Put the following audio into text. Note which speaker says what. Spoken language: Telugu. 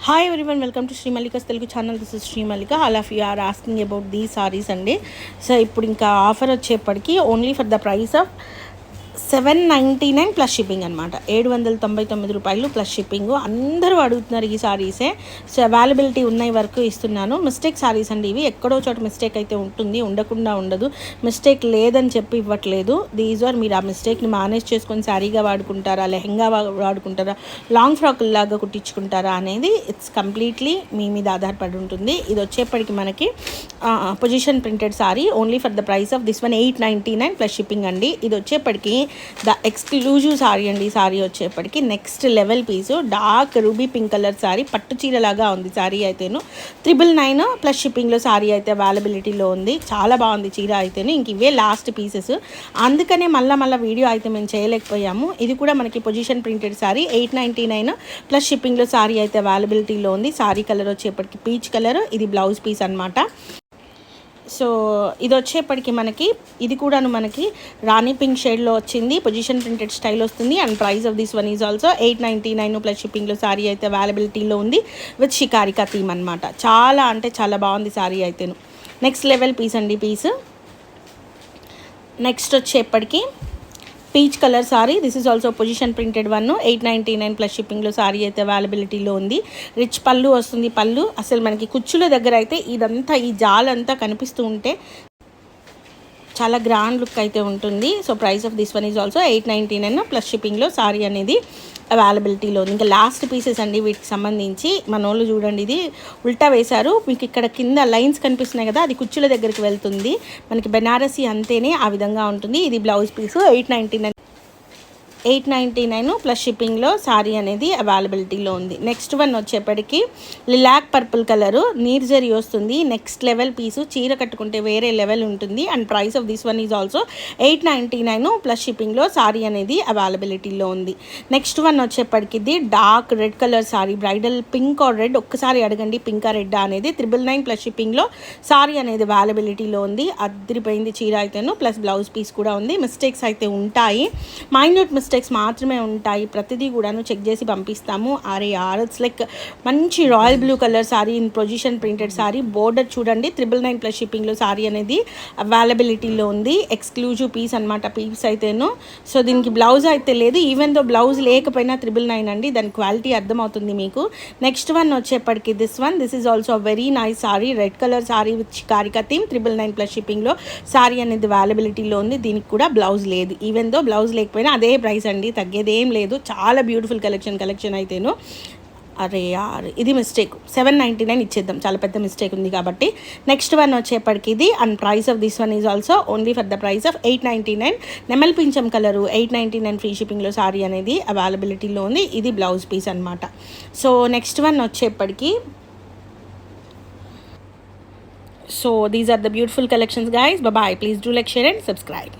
Speaker 1: Hi everyone, welcome to Sri Mallika's Telugu channel. This is Sri Mallika. All of you are asking about these sarees and so ఇప్పుడు ఇంకా ఆఫర్ వచ్చేప్పటికి only for the price of 799 plus shipping అనమాట. 799 రూపాయలు ప్లస్ షిప్పింగ్. అందరూ అడుగుతున్నారు ఈ సారీసే. సో అవైలబిలిటీ ఉన్నాయి వరకు ఇస్తున్నాను. మిస్టేక్ సారీస్ అండి ఇవి. ఎక్కడో చోట మిస్టేక్ అయితే ఉంటుంది, ఉండకుండా ఉండదు. మిస్టేక్ లేదని చెప్పి ఇవ్వట్లేదు. దీస్ ఆర్ మీరు ఆ మిస్టేక్ని మేనేజ్ చేసుకొని శారీగా వాడుకుంటారా, లెహంగా వాడుకుంటారా, లాంగ్ ఫ్రాక్ లాగా కుట్టించుకుంటారా అనేది ఇట్స్ కంప్లీట్లీ మీ మీద ఆధారపడి ఉంటుంది. ఇది వచ్చేప్పటికి మనకి position printed sari only for the price of this one 899 plus shipping అండి. ఇది వచ్చేప్పటికి ద ఎక్స్క్లూజివ్ సారీ అండి. సారీ వచ్చేప్పటికి next level piece, dark ruby pink colour sari, పట్టు చీరలాగా ఉంది సారీ అయితేను. 999 ప్లస్ షిప్పింగ్లో సారీ అయితే అవైలబిలిటీలో ఉంది. చాలా బాగుంది చీర అయితేను. ఇంక ఇవే లాస్ట్ పీసెస్, అందుకనే మళ్ళీ వీడియో అయితే మేము చేయలేకపోయాము. ఇది కూడా మనకి పొజిషన్ ప్రింటెడ్ సారీ 899 ప్లస్ షిప్పింగ్లో సారీ అయితే అవైలబిలిటీలో ఉంది. సారీ కలర్ వచ్చేప్పటికి పీచ్ కలర్, ఇది బ్లౌజ్ పీస్ అనమాట. సో ఇది వచ్చేప్పటికి మనకి ఇది కూడాను మనకి రాణి పింక్ షేడ్లో వచ్చింది. పొజిషన్ ప్రింటెడ్ స్టైల్ వస్తుంది. And price of this one is also 899 plus షిప్పింగ్లో సారీ అయితే అవైలబిలిటీలో ఉంది విత్ షికారికా థీమ్ అనమాట. చాలా అంటే చాలా బాగుంది సారీ అయితేను. నెక్స్ట్ లెవెల్ పీస్ అండి పీస్. నెక్స్ట్ వచ్చేప్పటికి peach colour sari. This is also position printed one. 899 plus షిప్పింగ్లో సారీ అయితే అవైలబిలిటీలో ఉంది. రిచ్ పళ్ళు వస్తుంది. పళ్ళు అసలు మనకి కుచ్చుల దగ్గర అయితే ఇదంతా ఈ జాలంతా కనిపిస్తూ ఉంటే చాలా గ్రాండ్ లుక్ అయితే ఉంటుంది. So price of this one is also 899 plus షిప్పింగ్లో సారీ అనేది అవైలబిలిటీలో ఉంది. ఇంకా లాస్ట్ పీసెస్ అండి వీటికి సంబంధించి. మన వాళ్ళు చూడండి, ఇది ఉల్టా వేశారు. మీకు ఇక్కడ కింద లైన్స్ కనిపిస్తున్నాయి కదా, అది కుచ్చుల దగ్గరికి వెళ్తుంది. మనకి బెనారసీ అంతేనే ఆ విధంగా ఉంటుంది. ఇది బ్లౌజ్ పీసు 899 ప్లస్ షిప్పింగ్లో సారీ అనేది అవైలబిలిటీలో ఉంది. నెక్స్ట్ వన్ వచ్చేప్పటికి లిలాక్ పర్పుల్ కలరు, నీర్జరీ వస్తుంది. నెక్స్ట్ లెవెల్ పీసు, చీర కట్టుకుంటే వేరే లెవెల్ ఉంటుంది. And price of this one is also 899 plus షిప్పింగ్లో సారీ అనేది అవైలబిలిటీలో ఉంది. నెక్స్ట్ వన్ వచ్చేప్పటికి ఇది dark red colour sari, bridal pink or red, ఒక్కసారి అడగండి పింక్ ఆర్ రెడ్ అనేది. 999 ప్లస్ షిప్పింగ్లో సారీ అనేది అవైలబిలిటీలో ఉంది. అద్దరిపోయింది చీర అయితేను, ప్లస్ బ్లౌజ్ పీస్ కూడా ఉంది. మిస్టేక్స్ అయితే ఉంటాయి, మైన్యూట్ మిస్టేక్స్ మాత్రమే ఉంటాయి. ప్రతిదీ కూడాను చెక్ చేసి పంపిస్తాము. ఇట్స్ లైక్ మంచి royal blue colour sorry in position printed sorry. Border చూడండి. 999 ప్లస్ షిప్పింగ్లో సారీ అనేది అవైలబిలిటీలో ఉంది. ఎక్స్క్లూజివ్ పీస్ అనమాట పీస్ అయితేను. సో దీనికి బ్లౌజ్ అయితే లేదు. ఈవెన్ దో బ్లౌజ్ లేకపోయినా 999 అండి, దాని క్వాలిటీ అర్థమవుతుంది మీకు. నెక్స్ట్ వన్ వచ్చేప్పటికి this is also very nice sari, red colour sari with షికారికా థీమ్. 999 ప్లస్ షిప్పింగ్లో సారీ అనేది అవైలబిలిటీలో ఉంది. దీనికి కూడా బ్లౌజ్ లేదు. ఈవెన్ దో బ్లౌజ్ లేకపోయినా అదే ప్రైస్ అండి, తగ్గేదేం లేదు. చాలా బ్యూటిఫుల్ కలెక్షన్ అయితేను. ఇది మిస్టేక్ 799 ఇచ్చేద్దాం, చాలా పెద్ద మిస్టేక్ ఉంది కాబట్టి. నెక్స్ట్ వన్ వచ్చేప్పటికి ఇది. And price of this one is also only for the price of 899. నెమల్ పింఛం కలరు 899 ఫ్రీ షిప్పింగ్లో సారీ అనేది అవైలబిలిటీలో ఉంది. ఇది బ్లౌజ్ పీస్ అనమాట. సో నెక్స్ట్ వన్ వచ్చేప్పటికి so these are the beautiful collections guys. Bye bye. Please do like, share and subscribe.